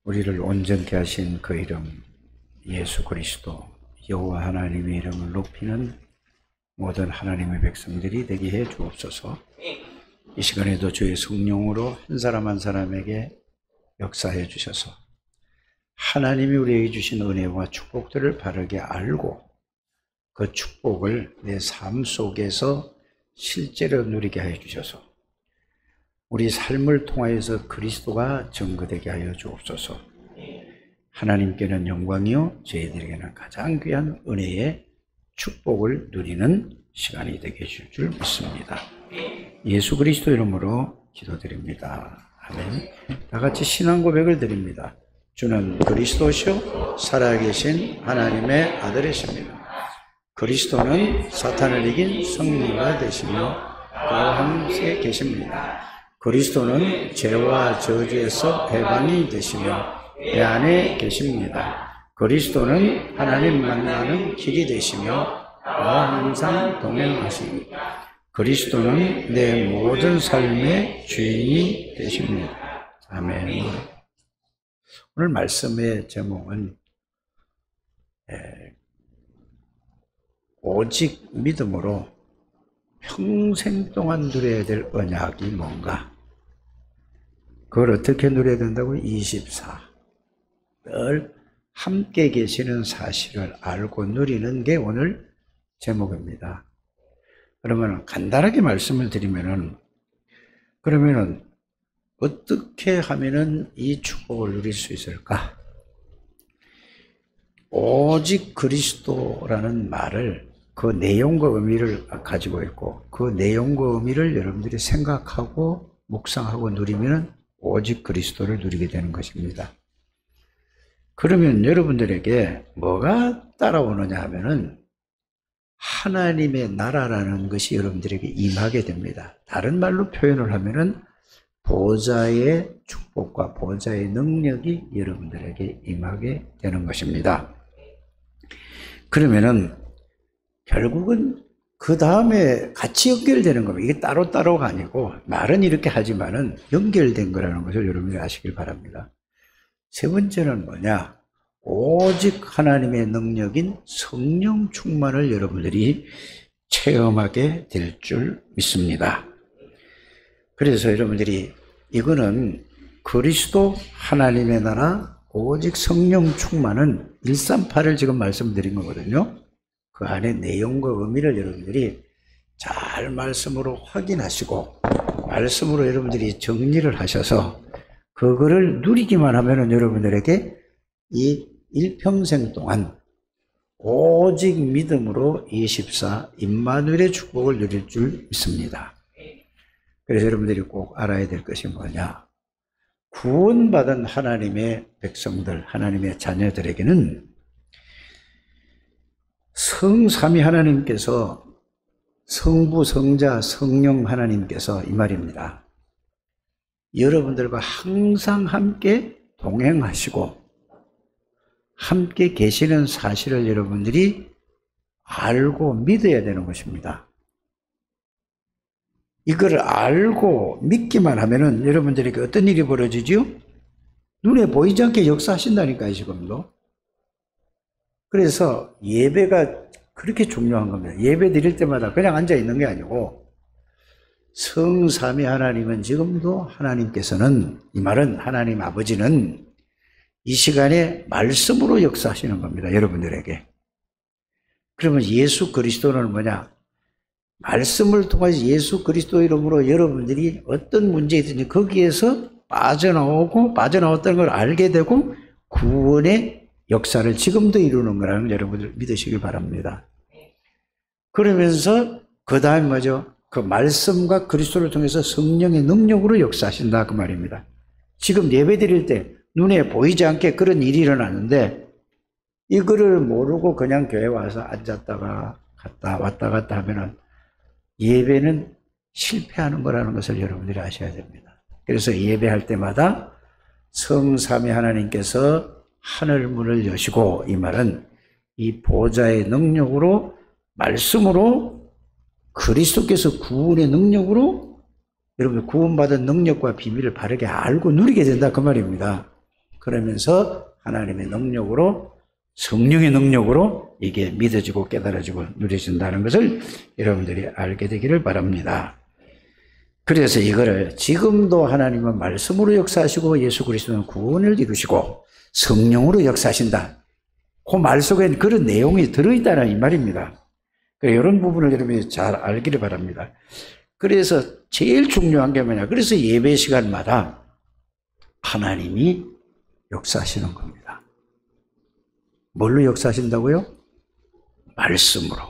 우리를 온전케 하신 그 이름 예수 그리스도 여호와 하나님의 이름을 높이는 모든 하나님의 백성들이 되게 해 주옵소서. 이 시간에도 주의 성령으로 한 사람 한 사람에게 역사해 주셔서 하나님이 우리에게 주신 은혜와 축복들을 바르게 알고 그 축복을 내 삶 속에서 실제로 누리게 해 주셔서 우리 삶을 통하여서 그리스도가 증거되게 하여 주옵소서. 하나님께는 영광이요 저희들에게는 가장 귀한 은혜의 축복을 누리는 시간이 되게 해줄 줄 믿습니다. 예수 그리스도 이름으로 기도드립니다. 아멘. 다 같이 신앙 고백을 드립니다. 주는 그리스도시요 살아계신 하나님의 아들이십니다. 그리스도는 사탄을 이긴 승리가 되시며 그와 함께 계십니다. 그리스도는 죄와 저주에서 해방이 되시며 내 안에 계십니다. 그리스도는 하나님 만나는 길이 되시며 나와 항상 동행하십니다. 그리스도는 내 모든 삶의 주인이 되십니다. 아멘. 오늘 말씀의 제목은 오직 믿음으로 평생 동안 누려야 될 언약이 뭔가? 그걸 어떻게 누려야 된다고? 24. 늘 함께 계시는 사실을 알고 누리는 게 오늘 제목입니다. 그러면 간단하게 말씀을 드리면은 그러면은 어떻게 하면은 이 축복을 누릴 수 있을까? 오직 그리스도라는 말을 그 내용과 의미를 가지고 있고 그 내용과 의미를 여러분들이 생각하고 묵상하고 누리면 오직 그리스도를 누리게 되는 것입니다. 그러면 여러분들에게 뭐가 따라오느냐 하면은 하나님의 나라라는 것이 여러분들에게 임하게 됩니다. 다른 말로 표현을 하면은 보좌의 축복과 보좌의 능력이 여러분들에게 임하게 되는 것입니다. 그러면은 결국은 그 다음에 같이 연결되는 겁니다. 이게 따로따로가 아니고 말은 이렇게 하지만은 연결된 거라는 것을 여러분들이 아시길 바랍니다. 세 번째는 뭐냐? 오직 하나님의 능력인 성령 충만을 여러분들이 체험하게 될 줄 믿습니다. 그래서 여러분들이 이거는 그리스도 하나님의 나라 오직 성령 충만은 138을 지금 말씀드린 거거든요. 그 안에 내용과 의미를 여러분들이 잘 말씀으로 확인하시고 말씀으로 여러분들이 정리를 하셔서 그거를 누리기만 하면은 여러분들에게 이 일평생 동안 오직 믿음으로 24 임마누엘의 축복을 누릴 줄 믿습니다. 그래서 여러분들이 꼭 알아야 될 것이 뭐냐? 구원받은 하나님의 백성들, 하나님의 자녀들에게는 성삼위 하나님께서 성부, 성자, 성령 하나님께서 이 말입니다. 여러분들과 항상 함께 동행하시고 함께 계시는 사실을 여러분들이 알고 믿어야 되는 것입니다. 이걸 알고 믿기만 하면은 여러분들에게 어떤 일이 벌어지죠? 눈에 보이지 않게 역사하신다니까요, 지금도. 그래서 예배가 그렇게 중요한 겁니다. 예배 드릴 때마다 그냥 앉아 있는 게 아니고 성삼위 하나님은 지금도 하나님께서는 이 말은 하나님 아버지는 이 시간에 말씀으로 역사하시는 겁니다. 여러분들에게. 그러면 예수 그리스도는 뭐냐? 말씀을 통해서 예수 그리스도 이름으로 여러분들이 어떤 문제이든지 거기에서 빠져나왔다는 걸 알게 되고 구원의 역사를 지금도 이루는 거라는 걸 여러분들 믿으시길 바랍니다. 그러면서 그 다음 뭐죠? 그 말씀과 그리스도를 통해서 성령의 능력으로 역사하신다 그 말입니다. 지금 예배 드릴 때 눈에 보이지 않게 그런 일이 일어나는데 이거를 모르고 그냥 교회 와서 앉았다가 왔다 갔다 하면은 예배는 실패하는 거라는 것을 여러분들이 아셔야 됩니다. 그래서 예배할 때마다 성삼위 하나님께서 하늘 문을 여시고 이 말은 이 보좌의 능력으로 말씀으로 그리스도께서 구원의 능력으로 여러분들 구원받은 능력과 비밀을 바르게 알고 누리게 된다 그 말입니다. 그러면서 하나님의 능력으로, 성령의 능력으로 이게 믿어지고 깨달아지고 누려진다는 것을 여러분들이 알게 되기를 바랍니다. 그래서 이거를 지금도 하나님은 말씀으로 역사하시고 예수 그리스도는 구원을 이루시고 성령으로 역사하신다. 그 말 속에는 그런 내용이 들어있다는 이 말입니다. 이런 부분을 여러분이 잘 알기를 바랍니다. 그래서 제일 중요한 게 뭐냐. 그래서 예배 시간마다 하나님이 역사하시는 겁니다. 뭘로 역사하신다고요? 말씀으로.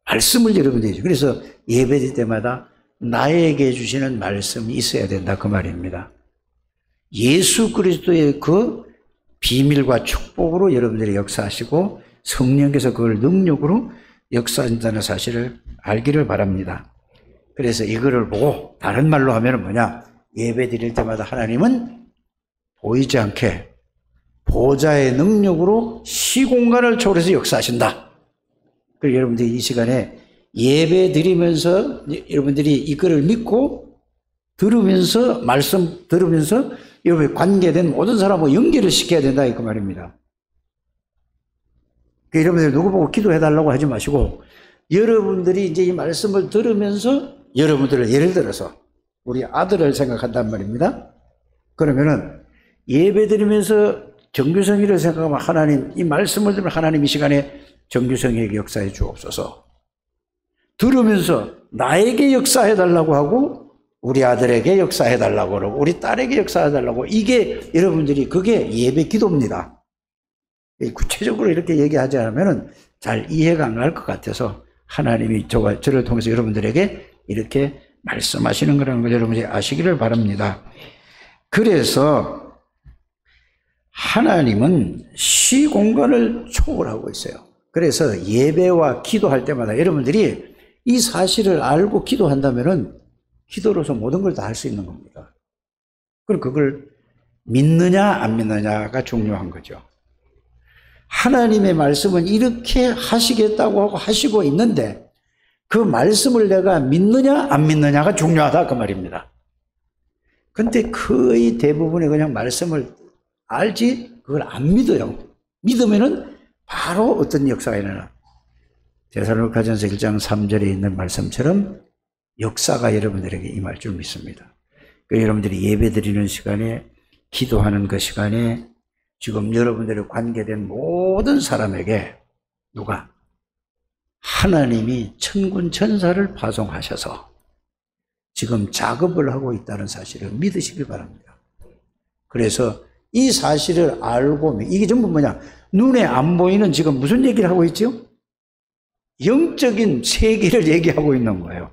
말씀을 여러분들이, 그래서 예배 때마다 나에게 주시는 말씀이 있어야 된다 그 말입니다. 예수 그리스도의 그 비밀과 축복으로 여러분들이 역사하시고 성령께서 그걸 능력으로 역사한다는 사실을 알기를 바랍니다. 그래서 이거를 보고 다른 말로 하면 뭐냐, 예배 드릴 때마다 하나님은 보이지 않게 보좌의 능력으로 시공간을 초월해서 역사하신다. 그리고 여러분들이 이 시간에 예배 드리면서 여러분들이 이거를 믿고 들으면서, 말씀 들으면서 여러분이 관계된 모든 사람하고 연결을 시켜야 된다 그 말입니다. 여러분들이 누구 보고 기도해달라고 하지 마시고 여러분들이 이제 이 말씀을 들으면서 여러분들을, 예를 들어서 우리 아들을 생각한단 말입니다. 그러면은 예배 드리면서 정규성이를 생각하면 하나님, 이 말씀을 들으면 하나님 이 시간에 정규성에게 역사해 주옵소서. 들으면서 나에게 역사해 달라고 하고 우리 아들에게 역사해 달라고 그러고 우리 딸에게 역사해 달라고, 이게 여러분들이 그게 예배 기도입니다. 구체적으로 이렇게 얘기하지 않으면 잘 이해가 안 갈 것 같아서 하나님이 저를 통해서 여러분들에게 이렇게 말씀하시는 거라는 걸 여러분이 아시기를 바랍니다. 그래서 하나님은 시공간을 초월하고 있어요. 그래서 예배와 기도할 때마다 여러분들이 이 사실을 알고 기도한다면은 기도로서 모든 걸 다 할 수 있는 겁니다. 그럼 그걸 믿느냐 안 믿느냐가 중요한 거죠. 하나님의 말씀은 이렇게 하시겠다고 하고 하시고 있는데 그 말씀을 내가 믿느냐 안 믿느냐가 중요하다 그 말입니다. 근데 거의 대부분이 그냥 말씀을 알지 그걸 안 믿어요. 믿으면은 바로 어떤 역사가 일어나. 데살로니가전서 1장 3절에 있는 말씀처럼 역사가 여러분들에게 임할 줄 믿습니다. 여러분들이 예배 드리는 시간에, 기도하는 그 시간에 지금 여러분들이 관계된 모든 사람에게 누가? 하나님이 천군 천사를 파송하셔서 지금 작업을 하고 있다는 사실을 믿으시기 바랍니다. 그래서 이 사실을 알고, 이게 전부 뭐냐? 눈에 안 보이는 지금 무슨 얘기를 하고 있죠? 영적인 세계를 얘기하고 있는 거예요.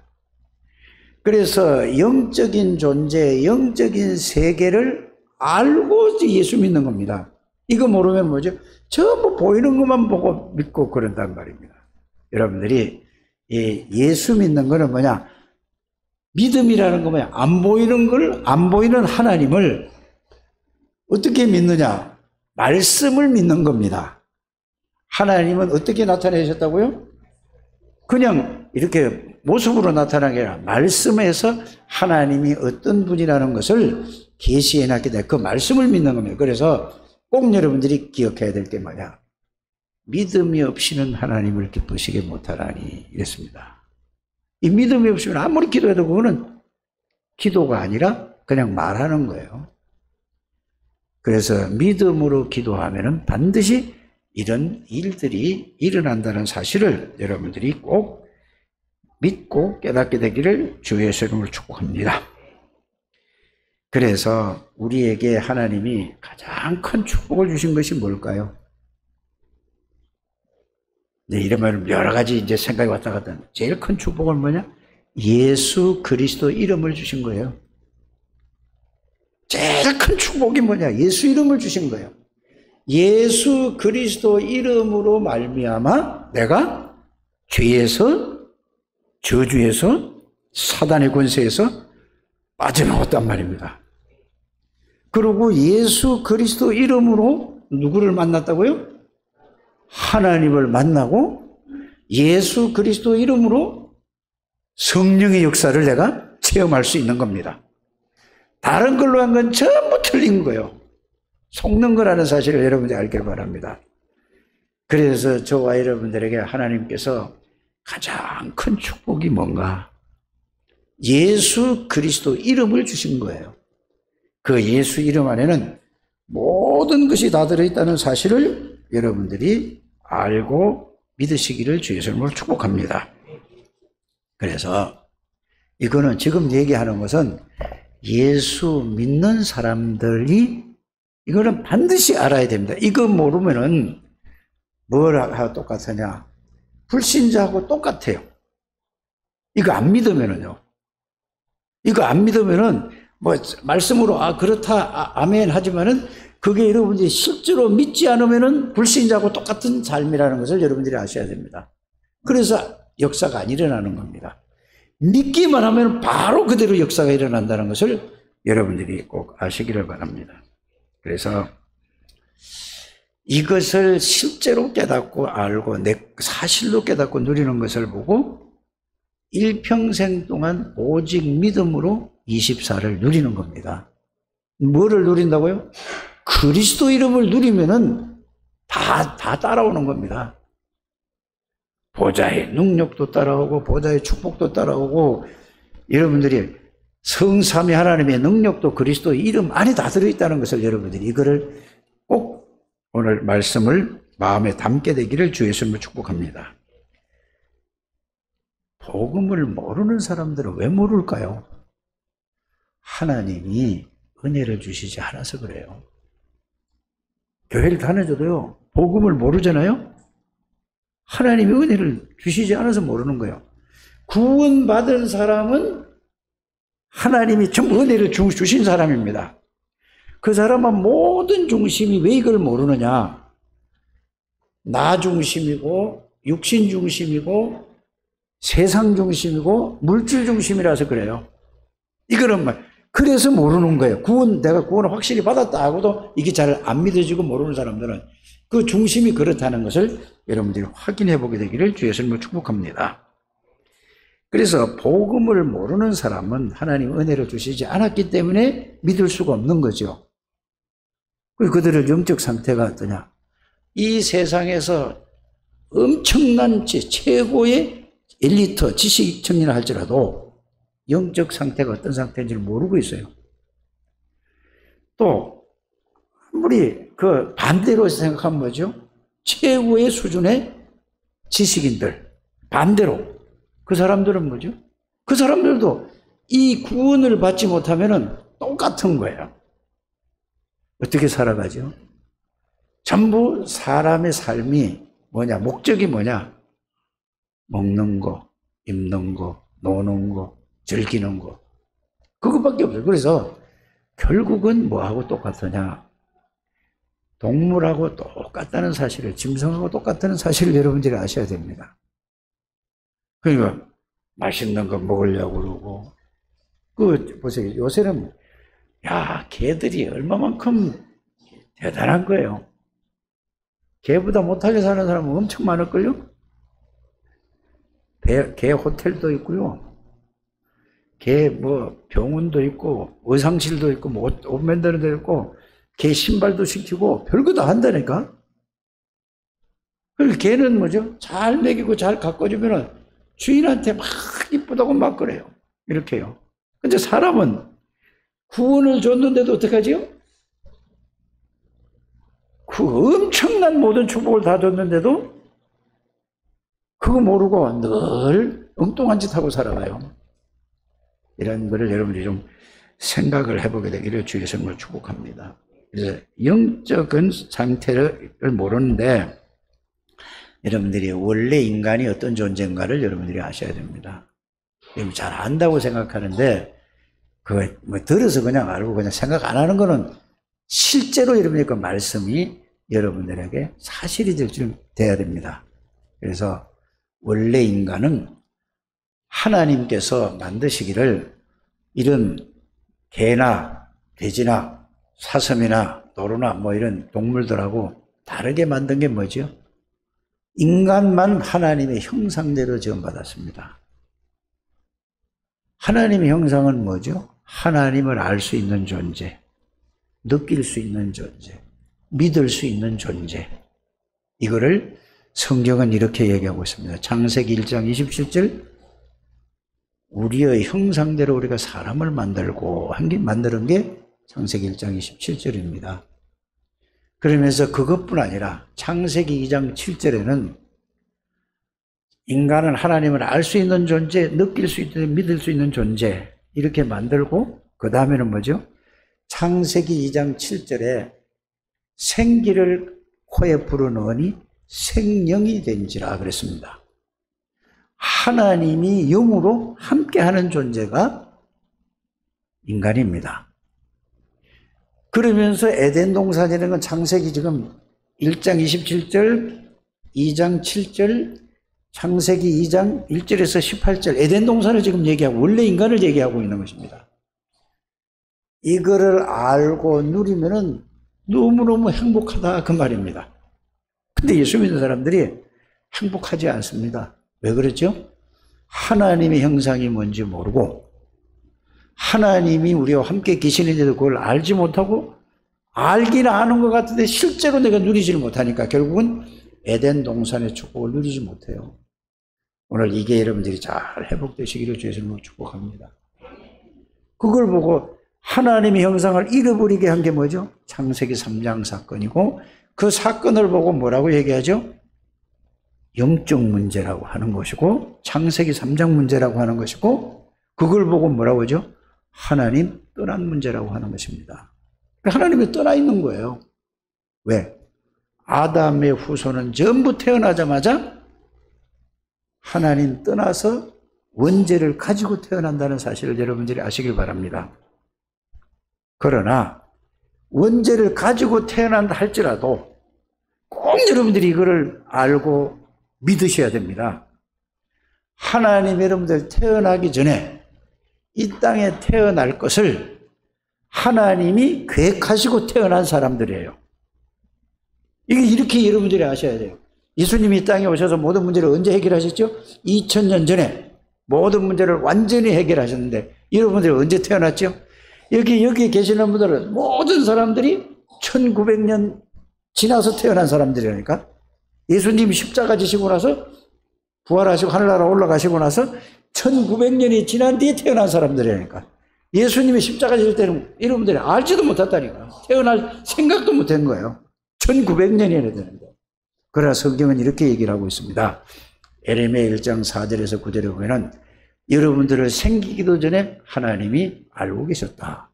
그래서 영적인 존재, 영적인 세계를 알고 예수 믿는 겁니다. 이거 모르면 뭐죠? 전부 보이는 것만 보고 믿고 그런단 말입니다. 여러분들이 예수 믿는 거는 뭐냐? 믿음이라는 거 뭐냐? 안 보이는 걸, 안 보이는 하나님을 어떻게 믿느냐? 말씀을 믿는 겁니다. 하나님은 어떻게 나타내셨다고요? 그냥 이렇게 모습으로 나타나는 게 아니라 말씀에서 하나님이 어떤 분이라는 것을 계시해 놨기 때문에 그 말씀을 믿는 겁니다. 그래서 꼭 여러분들이 기억해야 될 게 뭐냐? 믿음이 없이는 하나님을 기쁘시게 못하라니 이랬습니다. 이 믿음이 없으면 아무리 기도해도 그거는 기도가 아니라 그냥 말하는 거예요. 그래서 믿음으로 기도하면은 반드시 이런 일들이 일어난다는 사실을 여러분들이 꼭 믿고 깨닫게 되기를 주의 이름으로 축복합니다. 그래서 우리에게 하나님이 가장 큰 축복을 주신 것이 뭘까요? 네, 이러면 여러 가지 이제 생각이 왔다 갔다 하는데 제일 큰 축복은 뭐냐? 예수 그리스도 이름을 주신 거예요. 제일 큰 축복이 뭐냐? 예수 이름을 주신 거예요. 예수 그리스도 이름으로 말미암아 내가 죄에서, 저주에서, 사단의 권세에서 빠져나왔단 말입니다. 그리고 예수 그리스도 이름으로 누구를 만났다고요? 하나님을 만나고 예수 그리스도 이름으로 성령의 역사를 내가 체험할 수 있는 겁니다. 다른 걸로 한 건 전부 틀린 거예요. 속는 거라는 사실을 여러분들이 알길 바랍니다. 그래서 저와 여러분들에게 하나님께서 가장 큰 축복이 뭔가? 예수 그리스도 이름을 주신 거예요. 그 예수 이름 안에는 모든 것이 다 들어있다는 사실을 여러분들이 알고 믿으시기를 주의 이름으로 축복합니다. 그래서 이거는 지금 얘기하는 것은 예수 믿는 사람들이 이거는 반드시 알아야 됩니다. 이거 모르면은 뭐하고 똑같으냐? 불신자하고 똑같아요. 이거 안 믿으면은요. 이거 안 믿으면은 뭐 말씀으로 그렇다 아멘 하지만은 그게 여러분들이 실제로 믿지 않으면은 불신자하고 똑같은 삶이라는 것을 여러분들이 아셔야 됩니다. 그래서 역사가 안 일어나는 겁니다. 믿기만 하면 바로 그대로 역사가 일어난다는 것을 여러분들이 꼭 아시기를 바랍니다. 그래서 이것을 실제로 깨닫고 알고 사실로 깨닫고 누리는 것을 보고 일평생 동안 오직 믿음으로 24를 누리는 겁니다. 뭐를 누린다고요? 그리스도 이름을 누리면은 다 따라오는 겁니다. 보좌의 능력도 따라오고 보좌의 축복도 따라오고 여러분들이 성삼위 하나님의 능력도 그리스도의 이름 안에 다 들어있다는 것을 여러분들이 이거를 꼭 오늘 말씀을 마음에 담게 되기를 주 예수님을 축복합니다. 복음을 모르는 사람들은 왜 모를까요? 하나님이 은혜를 주시지 않아서 그래요. 교회를 다녀줘도요, 복음을 모르잖아요? 하나님이 은혜를 주시지 않아서 모르는 거예요. 구원받은 사람은 하나님이 전부 은혜를 주신 사람입니다. 그 사람은 모든 중심이 왜 이걸 모르느냐? 나 중심이고, 육신 중심이고, 세상 중심이고, 물질 중심이라서 그래요. 이거는 그래서 모르는 거예요. 내가 구원을 확실히 받았다 하고도 이게 잘 안 믿어지고 모르는 사람들은 그 중심이 그렇다는 것을 여러분들이 확인해 보게 되기를 주 예수님을 축복합니다. 그래서 복음을 모르는 사람은 하나님 은혜를 주시지 않았기 때문에 믿을 수가 없는 거죠. 그들의 영적 상태가 어떠냐? 이 세상에서 엄청난 최고의 엘리트 지식청이라 할지라도 영적 상태가 어떤 상태인지를 모르고 있어요. 또 아무리 그 반대로 생각하면 뭐죠? 최고의 수준의 지식인들 반대로 그 사람들은 뭐죠? 그 사람들도 이 구원을 받지 못하면은 똑같은 거예요. 어떻게 살아가죠? 전부 사람의 삶이 뭐냐? 목적이 뭐냐? 먹는 거, 입는 거, 노는 거, 즐기는 거. 그것밖에 없어요. 그래서 결국은 뭐하고 똑같으냐? 동물하고 똑같다는 사실을, 짐승하고 똑같다는 사실을 여러분들이 아셔야 됩니다. 그러니까 맛있는 거 먹으려고 그러고, 보세요. 요새는 개들이 얼마만큼 대단한 거예요. 개보다 못하게 사는 사람은 엄청 많을걸요? 개 호텔도 있고요. 개 병원도 있고, 의상실도 있고, 옷 만드는 데 있고, 개 신발도 시키고, 별거 다 한다니까? 그리고 개는 뭐죠? 잘 먹이고 잘 가꿔주면은 주인한테 막 이쁘다고 막 그래요. 이렇게요. 근데 사람은 구원을 줬는데도 어떡하지요? 그 엄청난 모든 축복을 다 줬는데도 그거 모르고 늘 엉뚱한 짓 하고 살아가요. 이런 거를 여러분들이 좀 생각을 해보게 되기를 주의 성을 축복합니다. 그래서 영적인 상태를 모르는데 여러분들이 원래 인간이 어떤 존재인가를 여러분들이 아셔야 됩니다. 잘 안다고 생각하는데 들어서 그냥 알고 그냥 생각 안 하는 거는 실제로 여러분의 그 말씀이 여러분들에게 사실이 돼야 됩니다. 그래서 원래 인간은 하나님께서 만드시기를 이런 개나 돼지나 사슴이나 노루나 이런 동물들하고 다르게 만든 게 뭐죠? 인간만 하나님의 형상대로 지음받았습니다. 하나님의 형상은 뭐죠? 하나님을 알 수 있는 존재, 느낄 수 있는 존재, 믿을 수 있는 존재. 이거를 성경은 이렇게 얘기하고 있습니다. 창세기 1장 27절, 우리의 형상대로 우리가 사람을 만드는 게 창세기 1장 27절입니다. 그러면서 그것뿐 아니라 창세기 2장 7절에는 인간은 하나님을 알 수 있는 존재, 느낄 수 있는, 믿을 수 있는 존재, 이렇게 만들고, 그 다음에는 뭐죠? 창세기 2장 7절에 생기를 코에 불어넣으니 생령이 된지라 그랬습니다. 하나님이 영으로 함께하는 존재가 인간입니다. 그러면서 에덴 동산이라는 건 창세기 지금 1장 27절, 2장 7절, 창세기 2장 1절에서 18절, 에덴 동산을 지금 얘기하고, 원래 인간을 얘기하고 있는 것입니다. 이거를 알고 누리면은 너무너무 행복하다, 그 말입니다. 근데 예수 믿는 사람들이 행복하지 않습니다. 왜 그렇죠? 하나님의 형상이 뭔지 모르고, 하나님이 우리와 함께 계시는데도 그걸 알지 못하고, 알기는 아는 것 같은데 실제로 내가 누리지를 못하니까 결국은 에덴 동산의 축복을 누리지 못해요. 오늘 이게 여러분들이 잘 회복되시기를 주의 이름으로 축복합니다. 그걸 보고 하나님의 형상을 잃어버리게 한 게 뭐죠? 창세기 3장 사건이고, 그 사건을 보고 뭐라고 얘기하죠? 영적 문제라고 하는 것이고, 창세기 3장 문제라고 하는 것이고, 그걸 보고 뭐라고 하죠? 하나님 떠난 문제라고 하는 것입니다. 하나님이 떠나 있는 거예요. 왜? 아담의 후손은 전부 태어나자마자 하나님 떠나서 원죄를 가지고 태어난다는 사실을 여러분들이 아시길 바랍니다. 그러나 원죄를 가지고 태어난다 할지라도 꼭 여러분들이 이거를 알고 믿으셔야 됩니다. 하나님 여러분들 태어나기 전에 이 땅에 태어날 것을 하나님이 계획하시고 태어난 사람들이에요. 이게 이렇게 여러분들이 아셔야 돼요. 예수님이 이 땅에 오셔서 모든 문제를 언제 해결하셨죠? 2000년 전에 모든 문제를 완전히 해결하셨는데, 여러분들이 언제 태어났죠? 여기 계시는 분들은 모든 사람들이 1900년 지나서 태어난 사람들이라니까. 예수님이 십자가 지시고 나서 부활하시고 하늘나라 올라가시고 나서 1900년이 지난 뒤에 태어난 사람들이라니까. 예수님이 십자가 지실 때는 여러분들이 알지도 못했다니까. 태어날 생각도 못한 거예요. 1900년이나 되는데. 그러나 성경은 이렇게 얘기를 하고 있습니다. 에레미야 1장 4절에서 9절에 보면은 여러분들을 생기기도 전에 하나님이 알고 계셨다.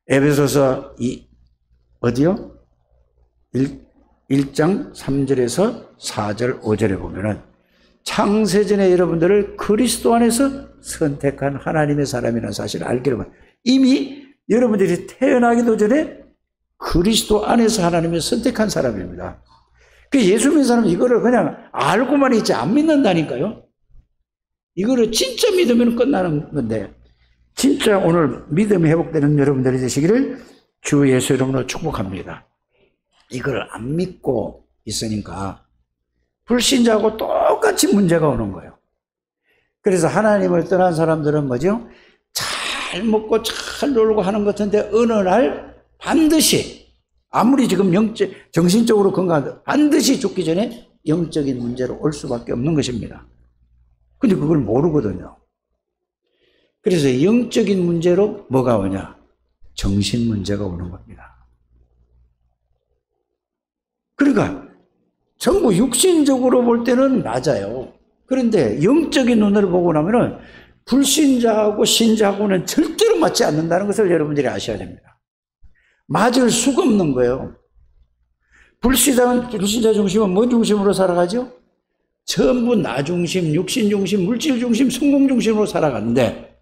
에베소서 어디요? 1장 3절에서 4절 5절에 보면은 창세전에 여러분들을 그리스도 안에서 선택한 하나님의 사람이라는 사실을 알기로 합니다. 이미 여러분들이 태어나기도 전에 그리스도 안에서 하나님이 선택한 사람입니다. 그 예수 믿는 사람은 이거를 그냥 알고만 있지 안 믿는다니까요. 이거를 진짜 믿으면 끝나는 건데, 진짜 오늘 믿음이 회복되는 여러분들이 되시기를 주 예수 이름으로 축복합니다. 이걸 안 믿고 있으니까 불신자하고 똑같이 문제가 오는 거예요. 그래서 하나님을 떠난 사람들은 뭐죠? 잘 먹고 잘 놀고 하는 것 같은데 어느 날 반드시, 아무리 지금 정신적으로 건강하다 반드시 죽기 전에 영적인 문제로 올 수밖에 없는 것입니다. 근데 그걸 모르거든요. 그래서 영적인 문제로 뭐가 오냐? 정신 문제가 오는 겁니다. 그러니까 전부 육신적으로 볼 때는 맞아요. 그런데 영적인 눈으로 보고 나면은 불신자하고 신자하고는 절대로 맞지 않는다는 것을 여러분들이 아셔야 됩니다. 맞을 수가 없는 거예요. 불신자 중심은 뭔 중심으로 살아가죠? 전부 나 중심, 육신 중심, 물질 중심, 성공 중심으로 살아가는데,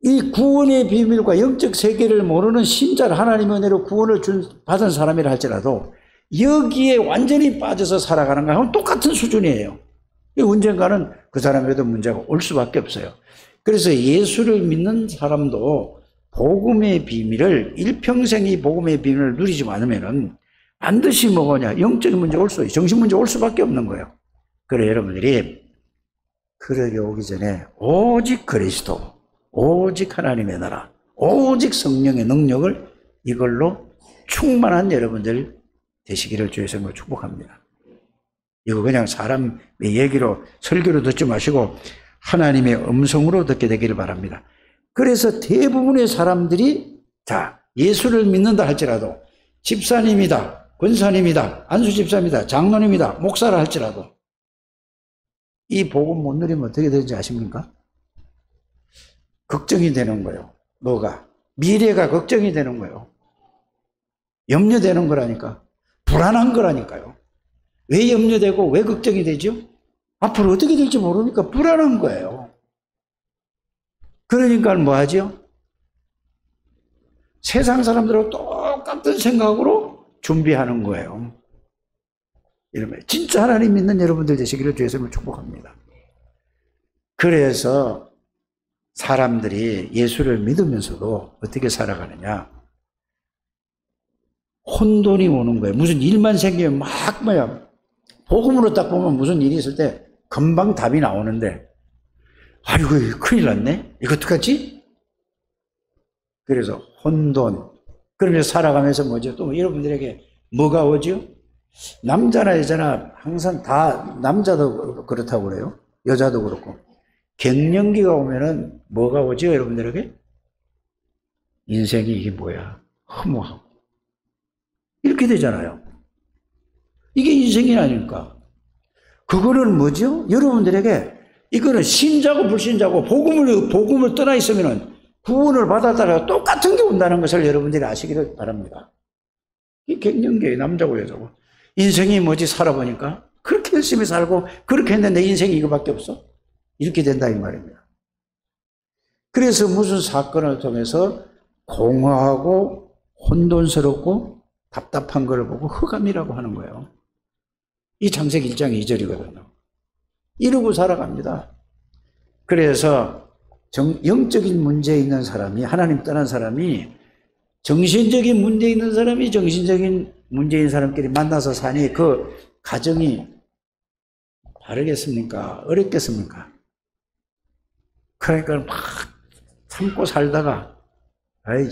이 구원의 비밀과 영적 세계를 모르는 신자를 하나님의 은혜로 구원을 받은 사람이라 할지라도 여기에 완전히 빠져서 살아가는 거하고는 똑같은 수준이에요. 언젠가는 그 사람에도 문제가 올 수밖에 없어요. 그래서 예수를 믿는 사람도 복음의 비밀을, 일평생 이 복음의 비밀을 누리지 않으면은 반드시 뭐냐? 영적인 문제가 올 수 있어요. 정신 문제가 올 수밖에 없는 거예요. 그래 여러분들이 그러게 오기 전에 오직 그리스도, 오직 하나님의 나라, 오직 성령의 능력을 이걸로 충만한 여러분들 되시기를 주의 이름으로 축복합니다. 이거 그냥 사람의 얘기로 설교로 듣지 마시고 하나님의 음성으로 듣게 되기를 바랍니다. 그래서 대부분의 사람들이 자, 예수를 믿는다 할지라도 집사님이다, 권사님이다, 안수집사입니다, 장로님이다, 목사라 할지라도 이 복음 못 누리면 어떻게 되는지 아십니까? 걱정이 되는 거예요. 뭐가? 미래가 걱정이 되는 거예요. 염려되는 거라니까. 불안한 거라니까요. 왜 염려되고 왜 걱정이 되죠? 앞으로 어떻게 될지 모르니까 불안한 거예요. 그러니까 뭐 하죠? 세상 사람들하고 똑같은 생각으로 준비하는 거예요. 이러면 진짜 하나님 믿는 여러분들 되시기를 주의 이름으로 축복합니다. 그래서 사람들이 예수를 믿으면서도 어떻게 살아가느냐? 혼돈이 오는 거예요. 무슨 일만 생기면 막 뭐야. 복음으로 딱 보면 무슨 일이 있을 때 금방 답이 나오는데 아이고 큰일 났네. 이거 어떡하지? 그래서 혼돈. 그러면서 살아가면서 뭐죠? 또 여러분들에게 뭐가 오죠? 남자나 여자나 항상 다 남자도 그렇다고 그래요. 여자도 그렇고. 갱년기가 오면은 뭐가 오죠? 여러분들에게? 인생이 이게 뭐야? 허무하고. 이렇게 되잖아요. 이게 인생이 아닐까? 그거는 뭐죠? 여러분들에게 이거는 신자고 불신자고 복음을 떠나 있으면은 구원을 받았다가 똑같은 게 온다는 것을 여러분들이 아시기를 바랍니다. 이 갱년기에 남자고 여자고. 인생이 뭐지 살아보니까 그렇게 열심히 살고 그렇게 했는데 내 인생이 이거밖에 없어? 이렇게 된다 이 말입니다. 그래서 무슨 사건을 통해서 공허하고 혼돈스럽고 답답한 걸 보고 흑암이라고 하는 거예요. 이 창세기 1장 2절이거든요. 이러고 살아갑니다. 그래서 영적인 문제에 있는 사람이, 하나님 떠난 사람이, 정신적인 문제에 있는 사람이 정신적인 문제인 사람끼리 만나서 사니 그 가정이 바르겠습니까? 어렵겠습니까? 그러니까 막 참고 살다가 아이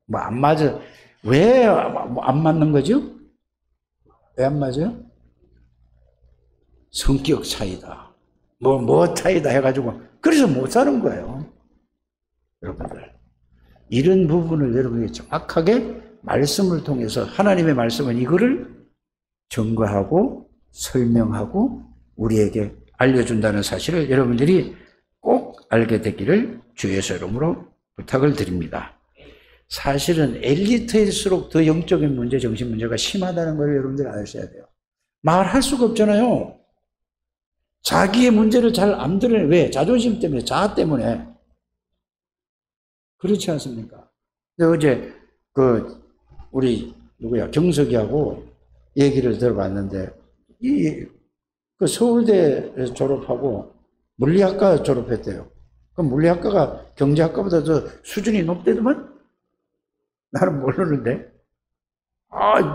뭐 안 맞아. 왜 안 맞는 거죠? 왜 안 맞아요? 성격 차이다. 뭐 차이다 해가지고 그래서 못 사는 거예요. 여러분들 이런 부분을 여러분이 정확하게 말씀을 통해서 하나님의 말씀은 이거를 증거하고 설명하고 우리에게 알려준다는 사실을 여러분들이 꼭 알게 되기를 주의 이름으로 부탁을 드립니다. 사실은 엘리트일수록 더 영적인 문제, 정신 문제가 심하다는 걸 여러분들이 아셔야 돼요. 말할 수가 없잖아요. 자기의 문제를 잘 안 드러내. 왜? 자존심 때문에, 자아 때문에. 그렇지 않습니까? 근데 어제 우리 경석이하고 얘기를 들어봤는데 그 서울대 졸업하고 물리학과 졸업했대요. 그 물리학과가 경제학과보다 더 수준이 높대더만? 나는 모르는데.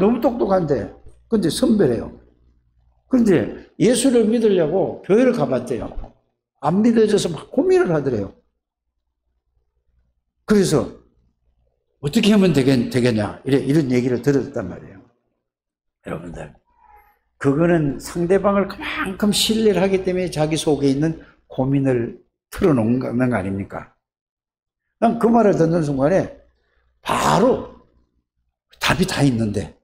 너무 똑똑한데. 근데 선배래요. 근데 예수를 믿으려고 교회를 가봤대요. 안 믿어져서 막 고민을 하더래요. 그래서 어떻게 하면 되겠냐 이런 얘기를 들었단 말이에요. 여러분들 그거는 상대방을 그만큼 신뢰를 하기 때문에 자기 속에 있는 고민을 털어놓는 거 아닙니까? 난 그 말을 듣는 순간에 바로 답이 다 있는데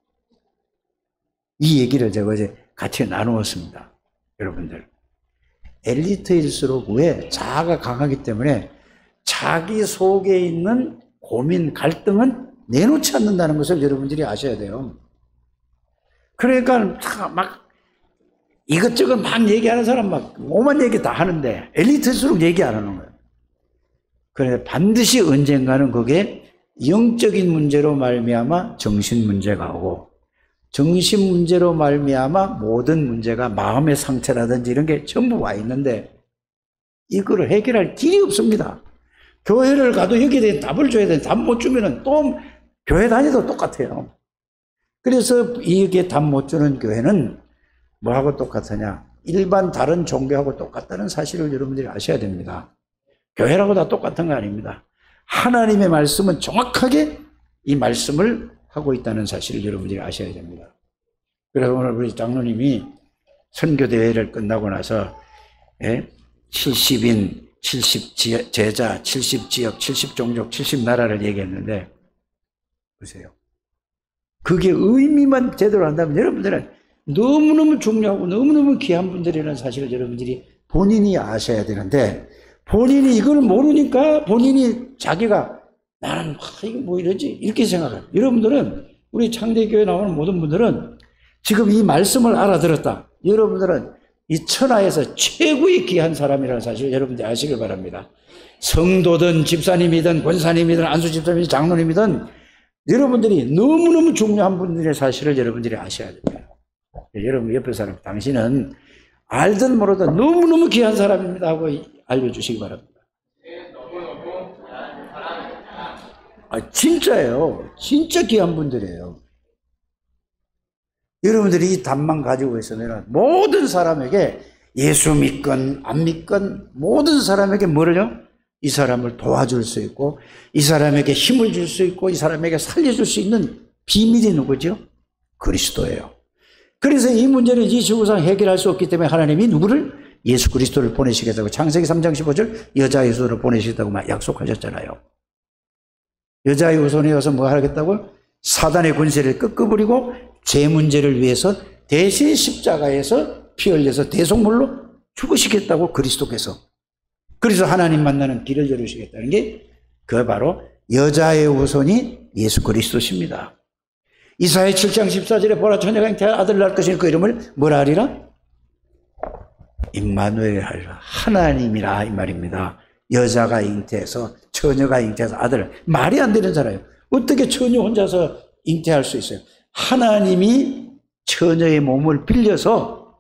이 얘기를 제가 이제 같이 나누었습니다. 여러분들 엘리트일수록 왜? 자아가 강하기 때문에 자기 속에 있는 고민, 갈등은 내놓지 않는다는 것을 여러분들이 아셔야 돼요. 그러니까 막 이것저것 막 얘기하는 사람 막 오만 얘기 다 하는데 엘리트일수록 얘기 안 하는 거예요. 그런데 반드시 언젠가는 그게 영적인 문제로 말미암아 정신 문제가 오고 정신 문제로 말미암아 모든 문제가 마음의 상처라든지 이런 게 전부 와 있는데 이거를 해결할 길이 없습니다. 교회를 가도 여기에 대해 답을 줘야 되는데 답 못 주면은 또 교회 다니도 똑같아요. 그래서 이게 답 못 주는 교회는 뭐하고 똑같으냐? 일반 다른 종교하고 똑같다는 사실을 여러분들이 아셔야 됩니다. 교회라고 다 똑같은 거 아닙니다. 하나님의 말씀은 정확하게 이 말씀을 하고 있다는 사실을 여러분들이 아셔야 됩니다. 그래서 오늘 우리 장로님이 선교대회를 끝나고 나서 70인, 70제자, 70지역, 70종족, 70나라를 얘기했는데 보세요. 그게 의미만 제대로 한다면 여러분들은 너무너무 중요하고 너무너무 귀한 분들이라는 사실을 여러분들이 본인이 아셔야 되는데 본인이 이걸 모르니까 본인이 자기가 나는 이거 뭐 이러지 이렇게 생각해요. 여러분들은 우리 창대교회 나오는 모든 분들은 지금 이 말씀을 알아들었다. 여러분들은 이 천하에서 최고의 귀한 사람이라는 사실을 여러분들이 아시길 바랍니다. 성도든 집사님이든 권사님이든 안수집사님이든 장로님이든 여러분들이 너무너무 중요한 분들의 사실을 여러분들이 아셔야 됩니다. 여러분 옆에 사람 당신은 알든 모르든 너무너무 귀한 사람입니다 하고 알려주시기 바랍니다. 진짜예요. 진짜 귀한 분들이에요. 여러분들이 이 답만 가지고 있으면 모든 사람에게 예수 믿건 안 믿건 모든 사람에게 뭐를요? 이 사람을 도와줄 수 있고 이 사람에게 힘을 줄 수 있고 이 사람에게 살려줄 수 있는 비밀이 누구죠? 그리스도예요. 그래서 이 문제는 이 지구상 해결할 수 없기 때문에 하나님이 누구를? 예수 그리스도를 보내시겠다고 창세기 3장 15절 여자의 후손을 보내시겠다고 약속하셨잖아요. 여자의 후손이 와서 뭐 하겠다고? 사단의 권세를 꺾어버리고 제 문제를 위해서 대신 십자가에서 피 흘려서 대속물로 죽으시겠다고 그리스도께서. 그래서 하나님 만나는 길을 열으시겠다는 게 그 바로 여자의 후손이 예수 그리스도십니다. 이사야 7장 14절에 보라 처녀가 잉태하여 아들을 낳을 것이니 그 이름을 뭐라 하리라? 임마누엘 하리라. 하나님이라 이 말입니다. 여자가 잉태해서 처녀가 잉태해서 아들을. 말이 안 되는 사람이에요. 어떻게 처녀 혼자서 잉태할 수 있어요? 하나님이 처녀의 몸을 빌려서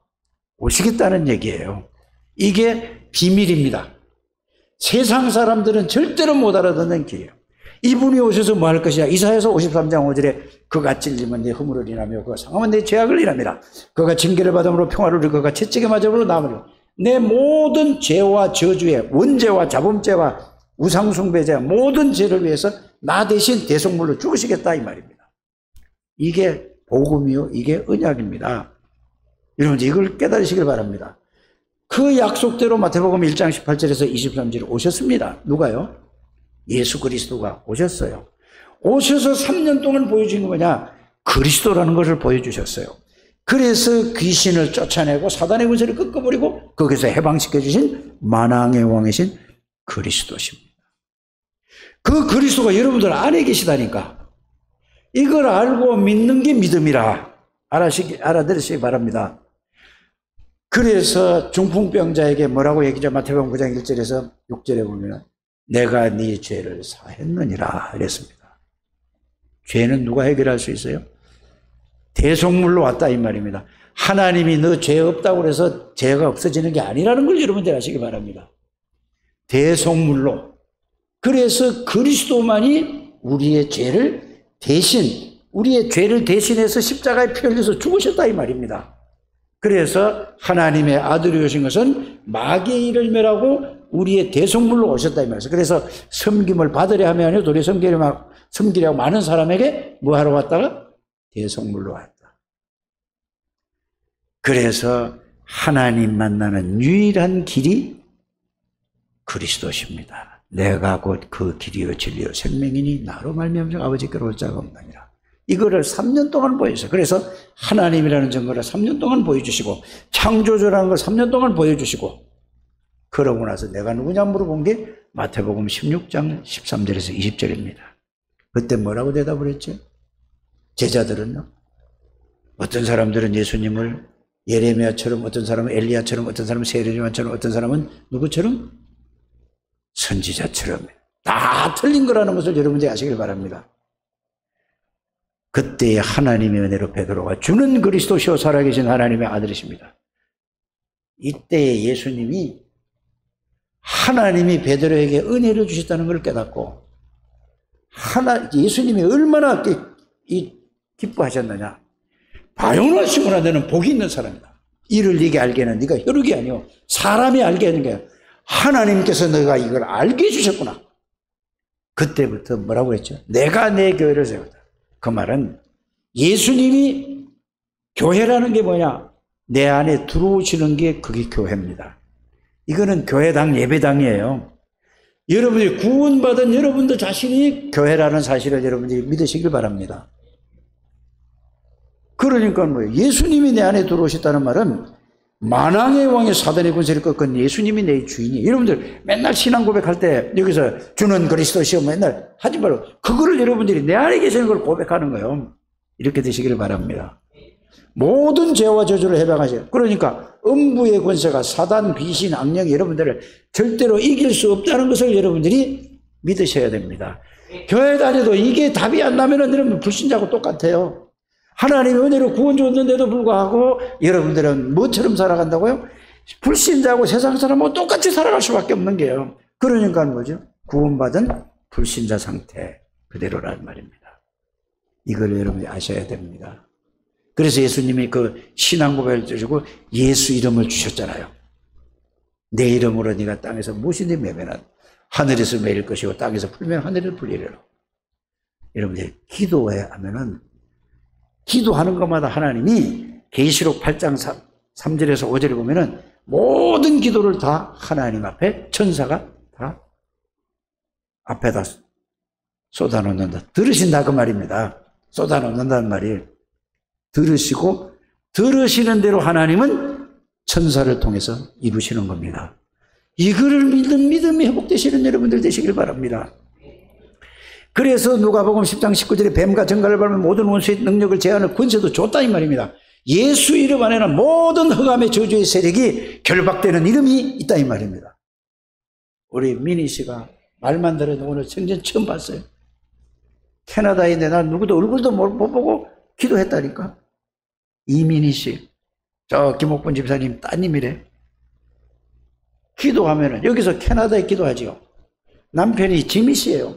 오시겠다는 얘기예요. 이게 비밀입니다. 세상 사람들은 절대로 못 알아듣는 길이에요. 이분이 오셔서 뭐 할 것이냐. 이사야서 53장 5절에 그가 찔리면 내 허물을 인하며 그가 상하면 내 죄악을 인함이라. 그가 징계를 받음으로 평화를 누리고 그가 채찍에 맞음으로 나으리라. 내 모든 죄와 저주의 원죄와 자범죄와 우상숭배죄 모든 죄를 위해서 나 대신 대속물로 죽으시겠다 이 말입니다. 이게 복음이요. 이게 언약입니다. 여러분 이걸 깨달으시길 바랍니다. 그 약속대로 마태복음 1장 18절에서 23절에 오셨습니다. 누가요? 예수 그리스도가 오셨어요. 오셔서 3년 동안 보여준 게 뭐냐? 그리스도라는 것을 보여주셨어요. 그래서 귀신을 쫓아내고 사단의 권세를 꺾어버리고 거기서 해방시켜 주신 만왕의 왕이신 그리스도십니다. 그 그리스도가 여러분들 안에 계시다니까. 이걸 알고 믿는 게 믿음이라 알아들으시기 바랍니다. 그래서 중풍병자에게 뭐라고 얘기죠? 마태복음 9장 1절에서 6절에 보면 내가 네 죄를 사했느니라 이랬습니다. 죄는 누가 해결할 수 있어요? 대속물로 왔다 이 말입니다. 하나님이 너 죄 없다고 해서 죄가 없어지는 게 아니라는 걸 여러분들 아시기 바랍니다. 대속물로. 그래서 그리스도만이 우리의 죄를 대신해서 십자가에 피 흘려서 죽으셨다 이 말입니다. 그래서 하나님의 아들이 오신 것은 마귀의 일을 멸하고 우리의 대속물로 오셨다 이 말이에요. 그래서 섬김을 받으려 하면 도리 섬기려고 많은 사람에게 뭐 하러 왔다가 대속물로 왔다. 그래서 하나님 만나는 유일한 길이 그리스도십니다. 내가 곧 그 길이요 진리요 생명이니 나로 말미암아 아버지께로 올 자가 없느니라. 이거를 3년 동안 보여주세요. 그래서 하나님이라는 증거를 3년 동안 보여주시고 창조주라는 걸 3년 동안 보여주시고 그러고 나서 내가 누구냐 물어본 게 마태복음 16장 13절에서 20절입니다. 그때 뭐라고 대답을 했죠? 제자들은요. 어떤 사람들은 예수님을 예레미야처럼, 어떤 사람은 엘리야처럼, 어떤 사람은 세례요한처럼, 어떤 사람은 누구처럼? 선지자처럼. 다 틀린 거라는 것을 여러분들이 아시길 바랍니다. 그때 하나님의 은혜로 베드로가 주는 그리스도시요 살아계신 하나님의 아들이십니다. 이때 예수님이 하나님이 베드로에게 은혜를 주셨다는 걸 깨닫고 예수님이 얼마나 기뻐하셨느냐. 바요나 시몬아 너는 복이 있는 사람이다. 이를 네게 알게 하는 네가 혈육이 아니오 사람이 알게 하는 게 하나님께서 너가 이걸 알게 해주셨구나. 그때부터 뭐라고 했죠? 내가 내 교회를 세웠다. 그 말은 예수님이 교회라는 게 뭐냐? 내 안에 들어오시는 게 그게 교회입니다. 이거는 교회당 예배당이에요. 여러분이 구원받은 여러분들 자신이 교회라는 사실을 여러분들이 믿으시길 바랍니다. 그러니까 뭐예요? 예수님이 내 안에 들어오셨다는 말은 만왕의 왕의 사단의 권세를 꺾은 예수님이 내 주인이. 여러분들 맨날 신앙 고백할 때 여기서 주는 그리스도시여 맨날 하지 말고 그거를 여러분들이 내 안에 계시는 걸 고백하는 거예요. 이렇게 되시기를 바랍니다. 모든 죄와 저주를 해방하세요. 그러니까 음부의 권세가 사단, 귀신, 악령이 여러분들을 절대로 이길 수 없다는 것을 여러분들이 믿으셔야 됩니다. 교회 다녀도 이게 답이 안 나면은 여러분 불신자하고 똑같아요. 하나님의 은혜로 구원 줬는데도 불구하고 여러분들은 뭐처럼 살아간다고요? 불신자하고 세상 사람하고 똑같이 살아갈 수밖에 없는 게요. 그러니까 뭐죠? 구원받은 불신자 상태 그대로란 말입니다. 이걸 여러분이 아셔야 됩니다. 그래서 예수님이 그 신앙 고백을 주시고 예수 이름을 주셨잖아요. 내 이름으로 네가 땅에서 무엇이든지 매매는 하늘에서 매일 것이고 땅에서 풀면 하늘에서 풀리리라. 여러분들 기도해 하면은 기도하는 것마다 하나님이 계시록 8장 3절에서 5절에 보면은 모든 기도를 다 하나님 앞에 천사가 다 앞에다 쏟아놓는다. 들으신다 그 말입니다. 쏟아놓는다는 말이 들으시고 들으시는 대로 하나님은 천사를 통해서 이루시는 겁니다. 이거를 믿는 믿음이 회복되시는 여러분들 되시길 바랍니다. 그래서 누가복음 10장 19절에 뱀과 정갈을 밟으면 모든 원수의 능력을 제한할 권세도 줬다 이 말입니다. 예수 이름 안에는 모든 흑암의 저주의 세력이 결박되는 이름이 있다 이 말입니다. 우리 미니 씨가 말만 들어도 오늘 생전 처음 봤어요. 캐나다에 있는데 난 누구도 얼굴도 못 보고 기도했다니까. 이민희 씨, 저 김옥분 집사님 따님이래. 기도하면은 여기서 캐나다에 기도하지요. 남편이 지미 씨예요.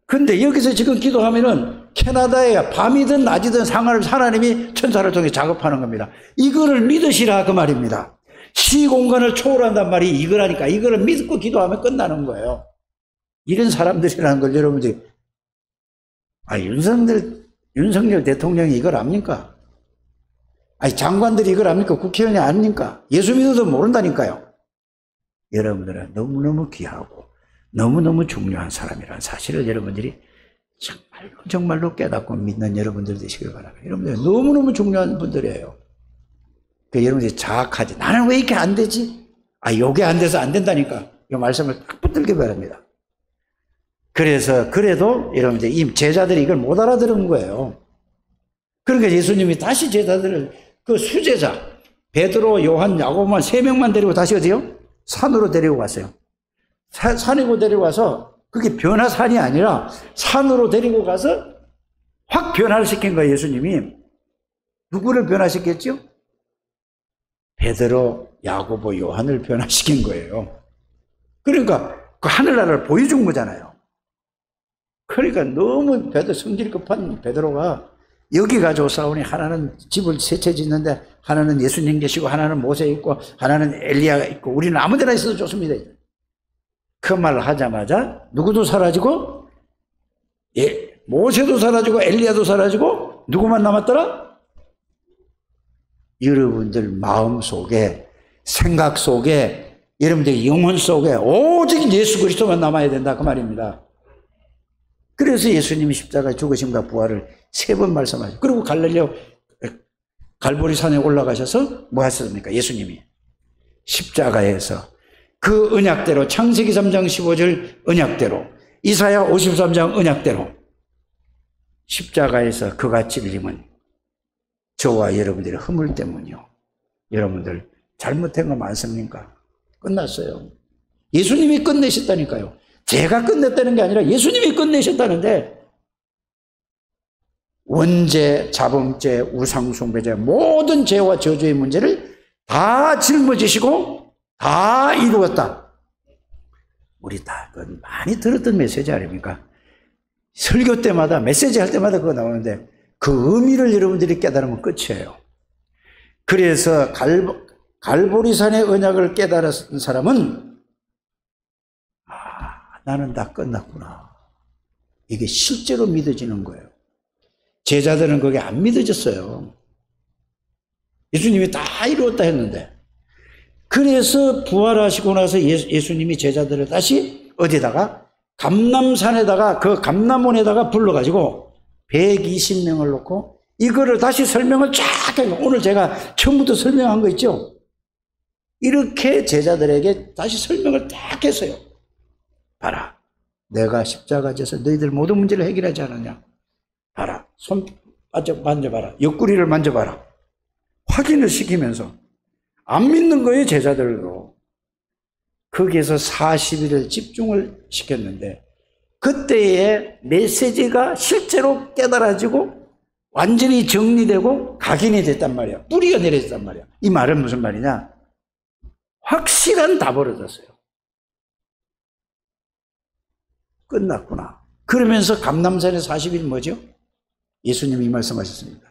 근데 여기서 지금 기도하면은 캐나다에 밤이든 낮이든 상관없이 하나님이 천사를 통해 작업하는 겁니다. 이거를 믿으시라 그 말입니다. 시공간을 초월한단 말이 이거라니까. 이거를 믿고 기도하면 끝나는 거예요. 이런 사람들이라는 걸 여러분들이 윤석열 대통령이 이걸 압니까? 장관들이 이걸 압니까? 국회의원이 압니까? 예수 믿어도 모른다니까요. 여러분들은 너무너무 귀하고 너무너무 중요한 사람이라는 사실을 여러분들이 정말로 깨닫고 믿는 여러분들 되시길 바랍니다. 여러분들 너무너무 중요한 분들이에요. 그러니까 여러분들이 자학하지. 나는 왜 이렇게 안 되지? 요게 안 돼서 안 된다니까. 이 말씀을 딱 붙들기 바랍니다. 그래서 그래도 여러분들 이 제자들이 이걸 못 알아들은 거예요. 그러니까 예수님이 다시 제자들을 그 수제자 베드로, 요한, 야고보만 3명만 데리고 다시 어디요? 산으로 데리고 갔어요. 산으로 데리고 가서 그게 변화산이 아니라 산으로 데리고 가서 확 변화를 시킨 거예요. 예수님이. 누구를 변화시켰죠? 베드로, 야고보, 요한을 변화시킨 거예요. 그러니까 그 하늘나라를 보여준 거잖아요. 그러니까 너무 성질이 급한 베드로가 여기 가지고 싸우니 하나는 집을 세 채 짓는데 하나는 예수님 계시고 하나는 모세 있고 하나는 엘리야가 있고 우리는 아무 데나 있어도 좋습니다. 그 말을 하자마자 누구도 사라지고 모세도 사라지고 엘리야도 사라지고 누구만 남았더라? 여러분들 마음 속에 생각 속에 여러분들 영혼 속에 오직 예수 그리스도만 남아야 된다 그 말입니다. 그래서 예수님이 십자가의 죽으심과 부활을 3번 말씀하셨어요. 그리고 갈보리 산에 올라가셔서 뭐 하셨습니까? 예수님이 십자가에서 그 언약대로 창세기 3장 15절 언약대로 이사야 53장 언약대로 십자가에서 그가 찔림은 저와 여러분들의 허물 때문이요. 여러분들 잘못한 거 많습니까? 끝났어요. 예수님이 끝내셨다니까요. 제가 끝냈다는 게 아니라 예수님이 끝내셨다는데 원죄, 자범죄, 우상숭배죄 모든 죄와 저주의 문제를 다 짊어지시고 다 이루었다. 우리 다 많이 들었던 메시지 아닙니까? 설교 때마다 메시지 할 때마다 그거 나오는데 그 의미를 여러분들이 깨달으면 끝이에요. 그래서 갈보리산의 언약을 깨달은 사람은 나는 다 끝났구나. 이게 실제로 믿어지는 거예요. 제자들은 그게 안 믿어졌어요. 예수님이 다 이루었다 했는데. 그래서 부활하시고 나서 예수님이 제자들을 다시 어디다가 감람산에다가 그 감람원에다가 불러가지고 120명을 놓고 이거를 다시 설명을 쫙 해요. 오늘 제가 처음부터 설명한 거 있죠? 이렇게 제자들에게 다시 설명을 딱 했어요. 봐라. 내가 십자가 져서 너희들 모든 문제를 해결하지 않았냐. 봐라. 손 만져봐라. 옆구리를 만져봐라. 확인을 시키면서 안 믿는 거예요, 제자들도. 거기에서 40일을 집중을 시켰는데 그때의 메시지가 실제로 깨달아지고 완전히 정리되고 각인이 됐단 말이야. 뿌리가 내려졌단 말이야. 이 말은 무슨 말이냐? 확실한 답을 얻었어요. 끝났구나. 그러면서 감람산의 40일 뭐죠? 예수님이 말씀하셨습니다.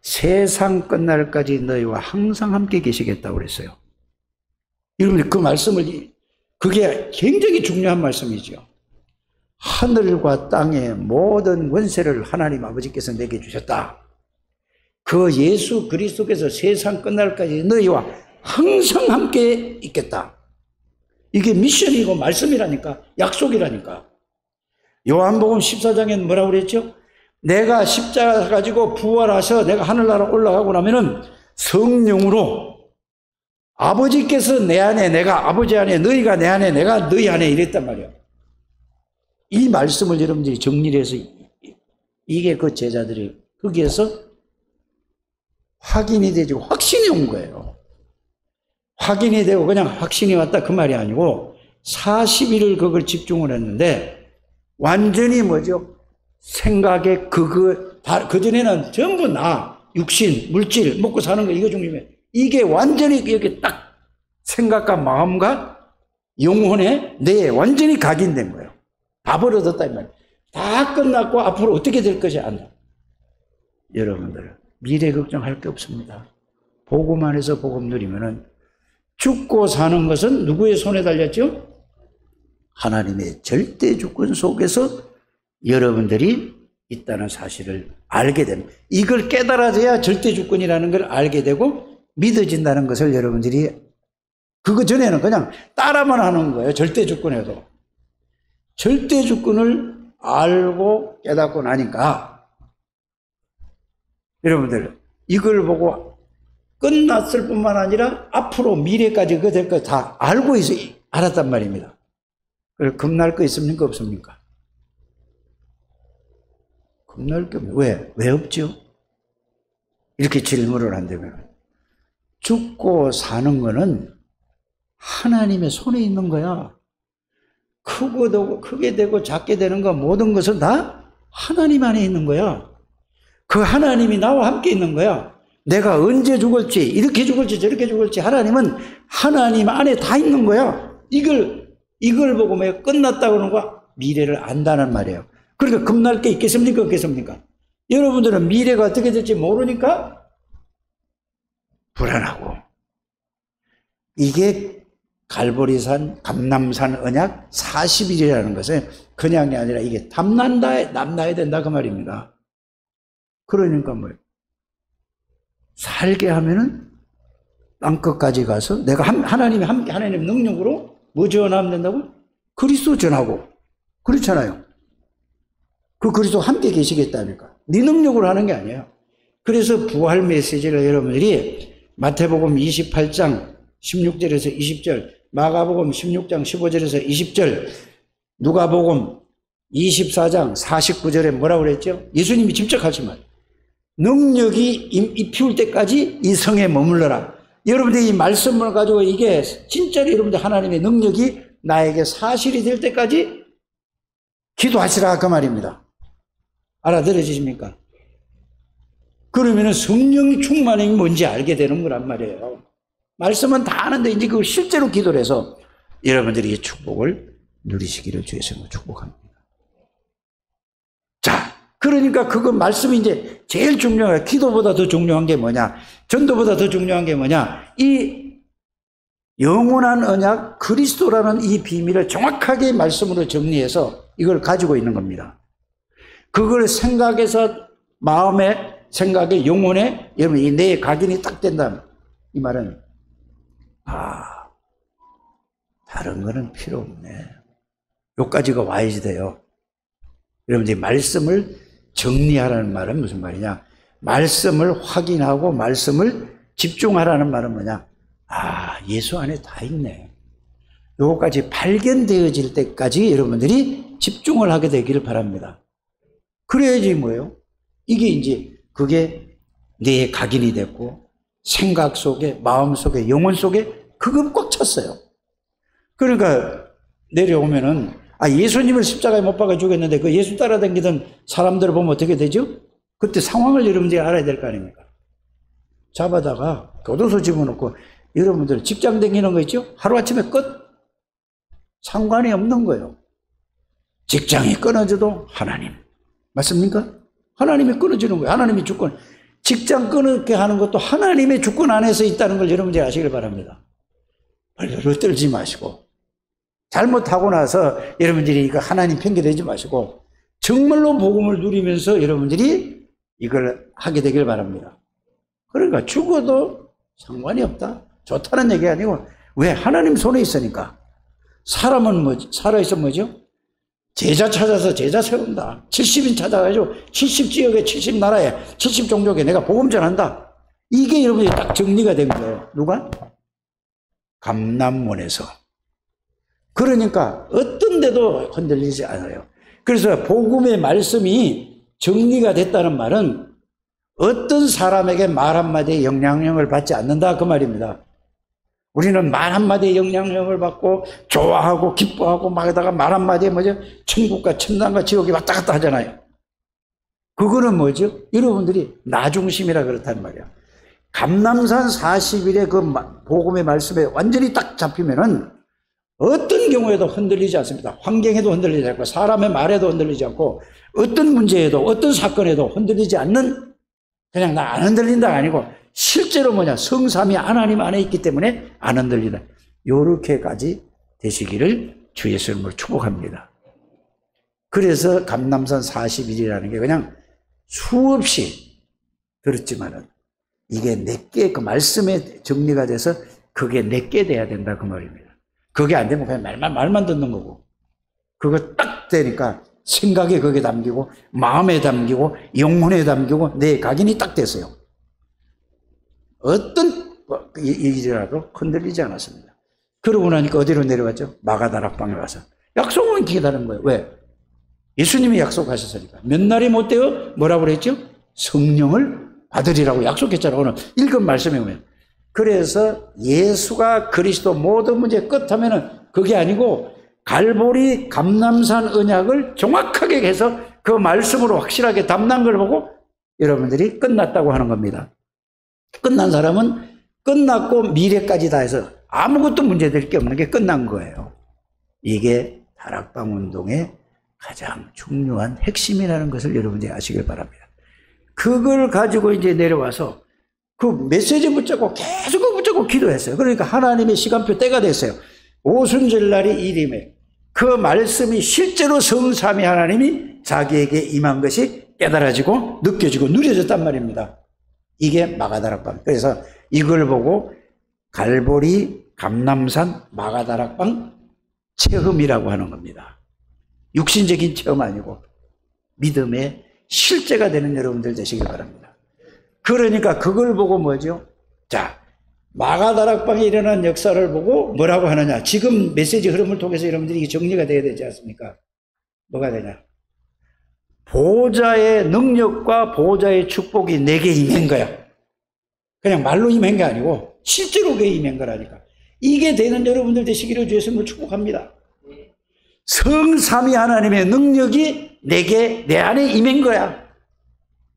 세상 끝날까지 너희와 항상 함께 계시겠다고 그랬어요. 여러분들 그 말씀을, 그게 굉장히 중요한 말씀이죠. 하늘과 땅의 모든 권세를 하나님 아버지께서 내게 주셨다. 그 예수 그리스도께서 세상 끝날까지 너희와 항상 함께 있겠다. 이게 미션이고 말씀이라니까, 약속이라니까. 요한복음 14장에는 뭐라고 그랬죠? 내가 십자가 가지고 부활하셔 내가 하늘나라 올라가고 나면은 성령으로 아버지께서 내 안에, 내가 아버지 안에, 너희가 내 안에, 내가 너희 안에 이랬단 말이에요. 이 말씀을 여러분들이 정리를 해서 이게 그 제자들이 거기에서 확인이 되고 확신이 온 거예요. 확인이 되고 그냥 확신이 왔다 그 말이 아니고 40일을 그걸 집중을 했는데 완전히 뭐죠? 생각에 그전에는 전부 육신, 물질, 먹고 사는 거 이거 중요해. 이게 완전히 이렇게 딱 생각과 마음과 영혼에 내 완전히 각인된 거예요. 답을 얻었다 이 말이에요. 다 끝났고 앞으로 어떻게 될 것이 아니야. 여러분들 미래 걱정할 게 없습니다. 복음 안에서 복음 누리면은 죽고 사는 것은 누구의 손에 달렸죠? 하나님의 절대 주권 속에서 여러분들이 있다는 사실을 알게 됩니다. 이걸 깨달아져야 절대 주권이라는 걸 알게 되고 믿어진다는 것을 여러분들이, 그거 전에는 그냥 따라만 하는 거예요. 절대 주권에도. 절대 주권을 알고 깨닫고 나니까 여러분들 이걸 보고 끝났을 뿐만 아니라 앞으로 미래까지 그 될 거 다 알고 알았단 말입니다. 그래서 겁날 거 있습니까? 없습니까? 겁날 게 없어요. 왜 없죠? 이렇게 질문을 한다면 죽고 사는 거는 하나님의 손에 있는 거야. 크게 되고 작게 되는 거 모든 것은 다 하나님 안에 있는 거야. 그 하나님이 나와 함께 있는 거야. 내가 언제 죽을지, 이렇게 죽을지 저렇게 죽을지 하나님은 하나님 안에 다 있는 거야. 이걸 보고 왜 끝났다고 하는 거야? 미래를 안다는 말이에요. 그러니까 겁날 게 있겠습니까? 없겠습니까? 여러분들은 미래가 어떻게 될지 모르니까 불안하고. 이게 갈보리산, 감람산 언약 40일이라는 것은 그냥이 아니라 이게 남나야 된다 그 말입니다. 그러니까 뭐예요? 살게 하면은 땅끝까지 가서 내가 하나님이 함께, 하나님 능력으로 뭐 전하면 된다고? 그리스도 전하고. 그렇잖아요. 그 그리스도 함께 계시겠다니까. 네 능력으로 하는 게 아니에요. 그래서 부활 메시지를 여러분들이 마태복음 28장 16절에서 20절, 마가복음 16장 15절에서 20절, 누가복음 24장 49절에 뭐라고 그랬죠? 예수님이 직접 하신 말. 능력이 입히울 때까지 이 성에 머물러라. 여러분들이 이 말씀을 가지고 이게 진짜로 여러분들 하나님의 능력이 나에게 사실이 될 때까지 기도하시라 그 말입니다. 알아들어지십니까? 그러면은 성령 충만이 뭔지 알게 되는 거란 말이에요. 말씀은 다 아는데 이제 그걸 실제로 기도를 해서 여러분들이 이 축복을 누리시기를 주의 이름으로 축복합니다. 자, 그러니까 그거 말씀이 이제 제일 중요해요. 기도보다 더 중요한 게 뭐냐? 전도보다 더 중요한 게 뭐냐? 이 영원한 언약 그리스도라는 이 비밀을 정확하게 말씀으로 정리해서 이걸 가지고 있는 겁니다. 그걸 생각해서 마음에, 생각에, 영혼에 여러분 이 내 각인이 딱 된다면 이 말은 다른 거는 필요 없네. 여기까지가 와야지 돼요. 여러분들이 말씀을 정리하라는 말은 무슨 말이냐? 말씀을 확인하고 말씀을 집중하라는 말은 뭐냐? 예수 안에 다 있네. 요거까지 발견되어질 때까지 여러분들이 집중을 하게 되기를 바랍니다. 그래야지 뭐예요? 이게 이제 그게 내 각인이 됐고 생각 속에, 마음 속에, 영혼 속에 그건 꽉 찼어요. 그러니까 내려오면은 예수님을 십자가에 못 박아 죽였는데 그 예수 따라다니던 사람들을 보면 어떻게 되죠? 그때 상황을 여러분들이 알아야 될 거 아닙니까? 잡아다가 교도소 집어넣고 여러분들 직장 다니는 거 있죠? 하루아침에 끝. 상관이 없는 거예요. 직장이 끊어져도 하나님. 맞습니까? 하나님이 끊어지는 거예요. 하나님이 주권. 직장 끊게 하는 것도 하나님의 주권 안에서 있다는 걸 여러분들이 아시길 바랍니다. 벌벌 떨지 마시고 잘못하고 나서 여러분들이 이거 하나님 핑계대지 마시고 정말로 복음을 누리면서 여러분들이 이걸 하게 되길 바랍니다. 그러니까 죽어도 상관이 없다. 좋다는 얘기 아니고 왜? 하나님 손에 있으니까. 사람은 뭐지? 살아있으면 뭐죠? 제자 찾아서 제자 세운다. 70인 찾아가지고 70지역에 70나라에 70종족에 내가 복음 전한다. 이게 여러분이 딱 정리가 된 거예요. 누가? 감람원에서. 그러니까 어떤 데도 흔들리지 않아요. 그래서 복음의 말씀이 정리가 됐다는 말은 어떤 사람에게 말 한마디에 영향력을 받지 않는다 그 말입니다. 우리는 말 한마디에 영향력을 받고 좋아하고 기뻐하고 막 하다가 말 한마디에 뭐죠? 천국과 천당과 지옥이 왔다 갔다 하잖아요. 그거는 뭐죠? 여러분들이 나중심이라 그렇단 말이야. 감람산 40일의 그 복음의 말씀에 완전히 딱 잡히면은 어떤 경우에도 흔들리지 않습니다. 환경에도 흔들리지 않고 사람의 말에도 흔들리지 않고 어떤 문제에도 어떤 사건에도 흔들리지 않는 그냥 나 안 흔들린다가 아니고 실제로 뭐냐 성삼위 하나님 안에 있기 때문에 안 흔들린다. 요렇게까지 되시기를 주 예수님을 축복합니다. 그래서 감람산 40일이라는 게 그냥 수없이 들었지만은 이게 내게 그 말씀에 정리가 돼서 그게 내게 돼야 된다 그 말입니다. 그게 안 되면 그냥 말만 듣는 거고 그거 딱 되니까 생각에 그게 담기고 마음에 담기고 영혼에 담기고 내 각인이 딱 됐어요. 어떤 일이라도 흔들리지 않았습니다. 그러고 나니까 어디로 내려왔죠? 마가다락방에 와서 약속은 기다리는 거예요. 왜? 예수님이 약속하셨으니까. 몇 날이 못 되어 뭐라고 그랬죠? 성령을 받으리라고 약속했잖아. 오늘 읽은 말씀에 보면. 그래서 예수가 그리스도 모든 문제 끝하면은 그게 아니고 갈보리 감람산 언약을 정확하게 해서 그 말씀으로 확실하게 담는 걸 보고 여러분들이 끝났다고 하는 겁니다. 끝난 사람은 끝났고 미래까지 다 해서 아무것도 문제될 게 없는 게 끝난 거예요. 이게 다락방 운동의 가장 중요한 핵심이라는 것을 여러분들이 아시길 바랍니다. 그걸 가지고 이제 내려와서 그 메시지 붙잡고 계속 붙잡고 기도했어요. 그러니까 하나님의 시간표 때가 됐어요. 오순절날이 이름에 그 말씀이 실제로 성삼위 하나님이 자기에게 임한 것이 깨달아지고 느껴지고 누려졌단 말입니다. 이게 마가다락방. 그래서 이걸 보고 갈보리 감람산 마가다락방 체험이라고 하는 겁니다. 육신적인 체험 아니고 믿음의 실제가 되는 여러분들 되시길 바랍니다. 그러니까 그걸 보고 뭐죠? 자, 마가다락방에 일어난 역사를 보고 뭐라고 하느냐? 지금 메시지 흐름을 통해서 여러분들이 정리가 돼야 되지 않습니까? 뭐가 되냐? 보좌의 능력과 보좌의 축복이 내게 임한 거야. 그냥 말로 임한 게 아니고 실제로 그게 임한 거라니까. 이게 되는 여러분들 되시기를 주 예수님을 축복합니다. 성삼위 하나님의 능력이 내게 내 안에 임한 거야.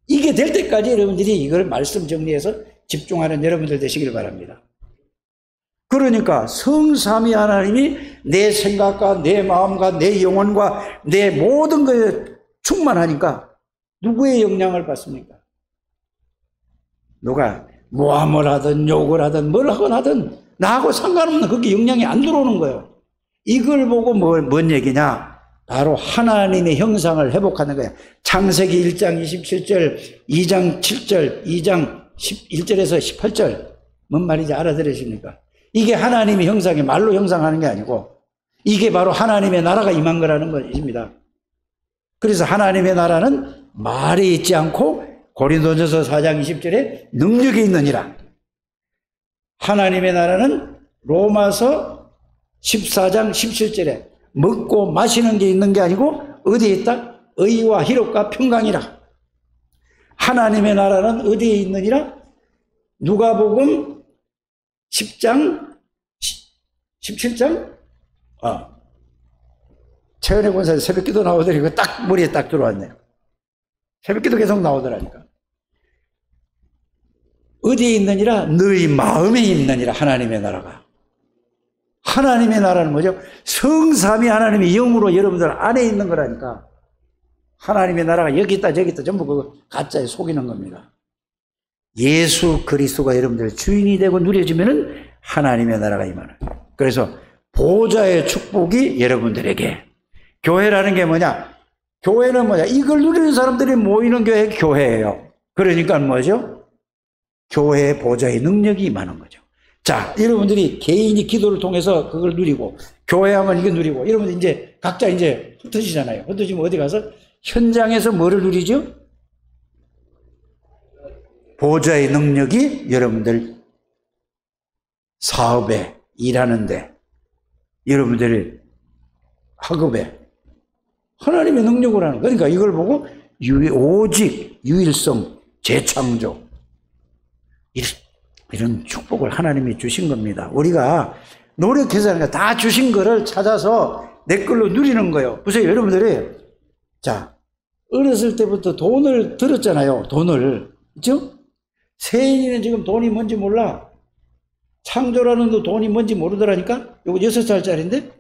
이게 될 때까지 여러분들이 이걸 말씀 정리해서 집중하는 여러분들 되시길 바랍니다. 그러니까 성삼위 하나님이 내 생각과 내 마음과 내 영혼과 내 모든 것에 충만하니까 누구의 영향을 받습니까? 누가 모함을 하든 욕을 하든 뭘 하건 하든 나하고 상관없는 그게 영향이 안 들어오는 거예요. 이걸 보고 뭔 얘기냐? 바로 하나님의 형상을 회복하는 거야. 창세기 1장 27절, 2장 7절, 2장 11절에서 18절. 뭔 말인지 알아들으십니까? 이게 하나님의 형상이 말로 형상하는 게 아니고 이게 바로 하나님의 나라가 임한 거라는 것입니다. 그래서 하나님의 나라는 말에 있지 않고 고린도전서 4장 20절에 능력이 있느니라. 하나님의 나라는 로마서 14장 17절에 먹고 마시는 게 있는 게 아니고 어디에 있다? 의와 희락과 평강이라. 하나님의 나라는 어디에 있느니라? 누가복음 10장 17장 최은혜 권사 새벽기도 나오더니 딱 머리에 딱 들어왔네요. 새벽기도 계속 나오더라니까. 어디에 있느니라? 너희 마음에 있느니라. 하나님의 나라가. 하나님의 나라는 뭐죠? 성삼위 하나님의 영으로 여러분들 안에 있는 거라니까. 하나님의 나라가 여기 있다 저기 있다 전부 그거 가짜에 속이는 겁니다. 예수 그리스도가 여러분들 주인이 되고 누려지면은 하나님의 나라가 임하는 거예요. 그래서 보좌의 축복이 여러분들에게. 교회라는 게 뭐냐? 교회는 뭐냐? 이걸 누리는 사람들이 모이는 교회예요. 그러니까 뭐죠? 교회의 보좌의 능력이 임하는 거죠. 자, 여러분들이 개인이 기도를 통해서 그걸 누리고, 교회하면 이게 누리고, 여러분들 이제 각자 이제 흩어지잖아요. 흩어지면 어디 가서 현장에서 뭐를 누리죠? 보좌의 능력이 여러분들 사업에, 일하는데, 여러분들의 학업에 하나님의 능력을 하는. 그러니까 이걸 보고 오직 유일성, 재창조 이런 축복을 하나님이 주신 겁니다. 우리가 노력해서 하는 거 다 주신 거를 찾아서 내 걸로 누리는 거예요. 보세요, 여러분들이 자 어렸을 때부터 돈을 들었잖아요. 돈을, 그렇죠? 세인이는 지금 돈이 뭔지 몰라. 창조라는 돈이 뭔지 모르더라니까. 요거 6살짜리인데.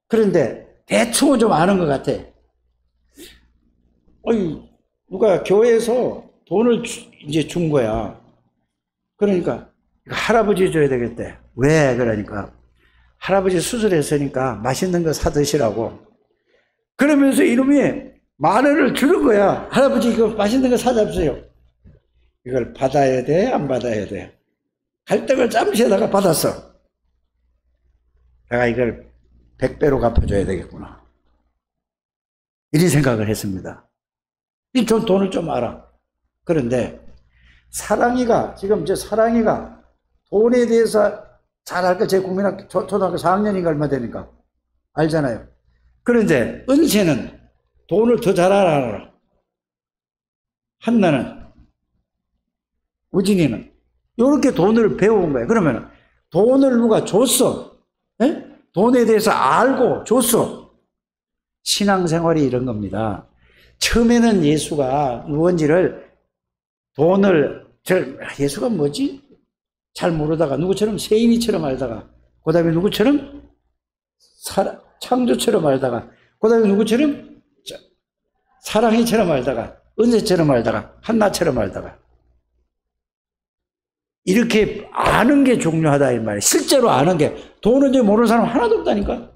그런데 대충은 좀 아는 것 같아. 누가 교회에서 돈을 이제 준 거야. 그러니까 할아버지 줘야 되겠대. 왜? 그러니까 할아버지 수술했으니까 맛있는 거 사 드시라고. 그러면서 이놈이 만 원을 주는 거야. 할아버지 이거 맛있는 거 사잡으세요. 이걸 받아야 돼? 안 받아야 돼? 갈등을 잠시에다가 받았어. 내가 이걸 100배로 갚아줘야 되겠구나. 이런 생각을 했습니다. 이 돈을 좀 알아. 그런데 사랑이가 지금 사랑이가 돈에 대해서 잘 알까? 제 국민학교 초등학교 4학년인가 얼마 되니까 알잖아요. 그런데 은세는 돈을 더 잘 알아. 한나는, 우진이는 이렇게 돈을 배운 거예요. 그러면 돈을 누가 줬어? 에? 돈에 대해서 알고 줬어. 신앙생활이 이런 겁니다. 처음에는 예수가 누군지를 돈을 예수가 뭐지? 잘 모르다가 누구처럼 세인이처럼 알다가 그 다음에 누구처럼 창조처럼 알다가 그 다음에 누구처럼 사랑이처럼 알다가 은혜처럼 알다가 한나처럼 알다가 이렇게 아는 게 중요하다 이 말이에요. 실제로 아는 게. 돈은 이제 모르는 사람 하나도 없다니까.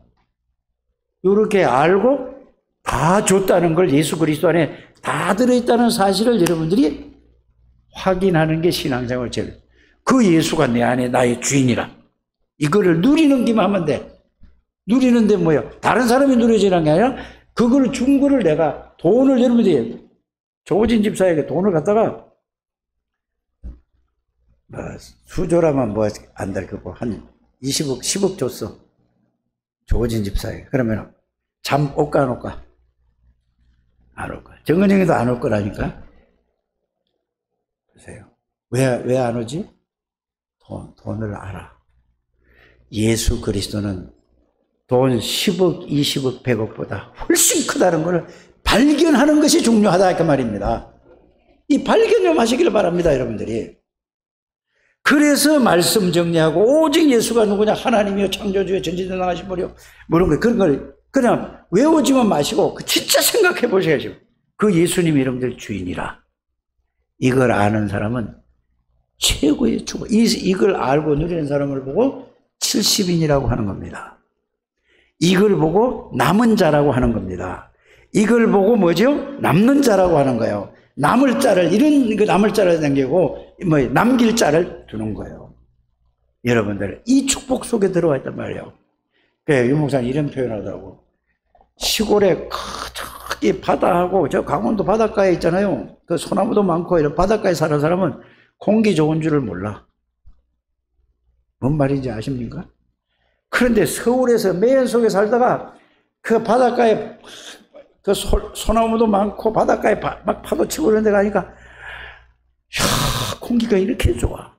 이렇게 알고 다 줬다는 걸 예수 그리스도 안에 다 들어있다는 사실을 여러분들이 확인하는 게 신앙생활 제일. 그 예수가 내 안에 나의 주인이라. 이거를 누리는 기만 하면 돼. 누리는데 뭐예요? 다른 사람이 누려지는 게 아니라 그걸 준 거를 내가 돈을 여러분들이 조진 집사에게 돈을 갖다가 수조라면 안 될 거고 한 20억, 10억 줬어. 조진 집사에게. 그러면 잠 올까 안 올까? 안 올 거야. 정은영이도 안 올 거라니까. 보세요. 왜 안 오지? 돈을 알아. 예수 그리스도는 돈 10억, 20억, 100억보다 훨씬 크다는 걸 발견하는 것이 중요하다 그 말입니다. 이 발견 좀 하시길 바랍니다, 여러분들이. 그래서 말씀 정리하고 오직 예수가 누구냐? 하나님이여 창조주여 전지전능하신 분이여 뭐 이런 거 그런 걸 그냥 외우지만 마시고 진짜 생각해 보셔야죠. 그 예수님이 여러분들 주인이라. 이걸 아는 사람은 최고의 축복. 이걸 알고 누리는 사람을 보고 70인이라고 하는 겁니다. 이걸 보고 남은 자라고 하는 겁니다. 이걸 보고 뭐죠? 남는 자라고 하는 거예요. 남을 자를, 이런 그 남을 자를 남기고, 남길 자를 두는 거예요. 여러분들, 이 축복 속에 들어와 있단 말이에요. 그래, 유목사님 이런 표현 하더라고. 시골에 이 바다하고, 저 강원도 바닷가에 있잖아요. 그 소나무도 많고, 이런 바닷가에 사는 사람은 공기 좋은 줄을 몰라. 뭔 말인지 아십니까? 그런데 서울에서 매연 속에 살다가 그 바닷가에 그 소나무도 많고 바닷가에 막 파도 치고 그런 데 가니까 공기가 이렇게 좋아.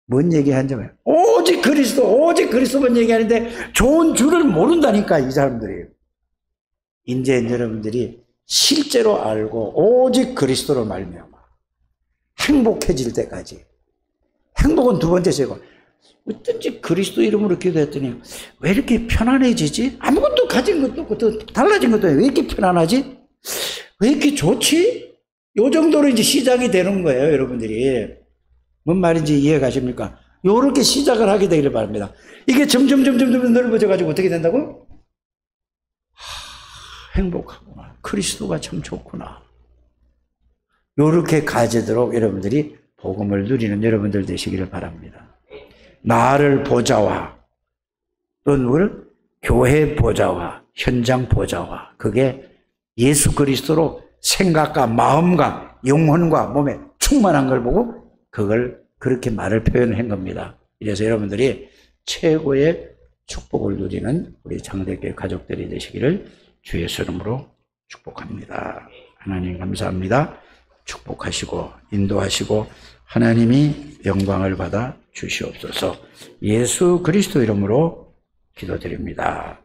뭔 얘기하냐면 오직 그리스도만 얘기하는데 좋은 줄을 모른다니까 이 사람들이. 이제 여러분들이 실제로 알고 오직 그리스도로 말미암아 행복해질 때까지. 행복은 두 번째 제거. 어쩐지 그리스도 이름으로 기도했더니 왜 이렇게 편안해지지? 아무것도 가진 것도 없고 또 달라진 것도 왜 이렇게 편안하지? 왜 이렇게 좋지? 요 정도로 이제 시작이 되는 거예요, 여러분들이. 뭔 말인지 이해 가십니까? 요렇게 시작을 하게 되기를 바랍니다. 이게 점점 넓어져 가지고 어떻게 된다고? 행복하구나. 그리스도가 참 좋구나. 요렇게 가지도록 여러분들이 복음을 누리는 여러분들 되시기를 바랍니다. 나를 보좌와 또 누구를? 교회 보좌와 현장 보좌와 그게 예수 그리스도로 생각과 마음과 영혼과 몸에 충만한 걸 보고 그걸 그렇게 말을 표현한 겁니다. 이래서 여러분들이 최고의 축복을 누리는 우리 장대교회 가족들이 되시기를 주의 이름으로 축복합니다. 하나님 감사합니다. 축복하시고 인도하시고 하나님이 영광을 받아 주시옵소서. 예수 그리스도 이름으로 기도드립니다.